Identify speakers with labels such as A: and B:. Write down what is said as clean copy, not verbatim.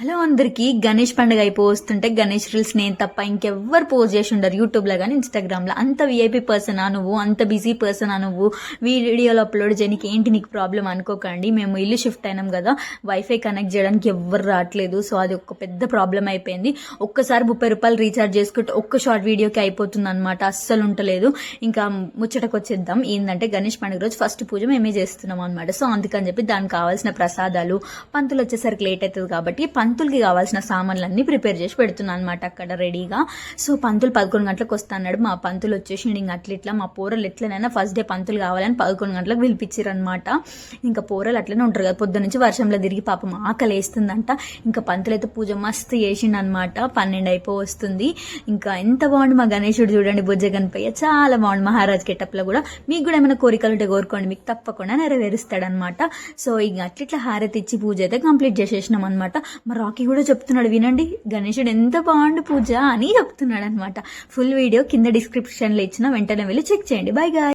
A: Hello అందరికి గణేష్ పండుగ అయిపోతుంటే గణేష్ రీల్స్ నేను తప్ప ఇంకెవ్వరు పోస్ట్ చేసి ఉండరు యూట్యూబ్లో కానీ ఇన్స్టాగ్రామ్లో. అంత విఐపీ పర్సనా నువ్వు, అంత బిజీ పర్సనా నువ్వు, వీడియోలో అప్లోడ్ చేయడానికి ఏంటి నీకు ప్రాబ్లం అనుకోకండి. మేము ఇల్లు షిఫ్ట్ అయినాం కదా, వైఫై కనెక్ట్ చేయడానికి ఎవ్వరు రావట్లేదు. సో అది ఒక పెద్ద ప్రాబ్లం అయిపోయింది. ఒక్కసారి 30 రూపాయలు రీఛార్జ్ చేసుకుంటే ఒక్క షార్ట్ వీడియోకి అయిపోతుంది అనమాట, అస్సలు ఉంటలేదు. ఇంకా ముచ్చటకు వచ్చేద్దాం. ఏంటంటే గణేష్ పండుగ రోజు ఫస్ట్ పూజ మేమే చేస్తున్నాం అనమాట. సో అందుకని చెప్పి దానికి కావాల్సిన ప్రసాదాలు, పంతులు వచ్చేసరికి లేట్ అవుతుంది కాబట్టి పంతులకి కావాల్సిన సామాన్లన్నీ ప్రిపేర్ చేసి పెడుతున్నాను అనమాట అక్కడ రెడీగా. సో పంతులు 11 గంటలకు వస్తాడు. మా పంతులు వచ్చేసి ఇంక అట్లా మా పోరలు ఎట్లనైనా ఫస్ట్ డే పంతులు కావాలని 11 గంటలకు పిలిపించారు అనమాట. ఇంకా పోరలు అట్లనే ఉంటారు కదా, పొద్దు నుంచి వర్షంలో తిరిగి పాపం ఆకలి వేస్తుందంట. ఇంకా పంతులు అయితే పూజ మస్తు చేసిండనమాట. 12 అయిపోతుంది. ఇంకా ఎంత బాగుంది మా గణేశుడు చూడండి, బుజ్జ గణపయ్య చాలా బాగుంది. మహారాజ్ గెటప్లో కూడా. మీకు కూడా ఏమైనా కోరికలు ఉంటే కోరుకోండి, మీకు తప్పకుండా నెరవేరుస్తాడనమాట. సో ఇక అట్లా హారతి ఇచ్చి పూజ అయితే కంప్లీట్ చేసేసినాం అనమాట. మా రాకీ కూడా చెప్తున్నాడు, వినండి గణేశుడు ఎంత బాగుండు పూజ అని చెప్తున్నాడు అనమాట. ఫుల్ వీడియో కింద డిస్క్రిప్షన్లో ఇచ్చిన, వెంటనే వెళ్ళి చెక్ చేయండి. By guy.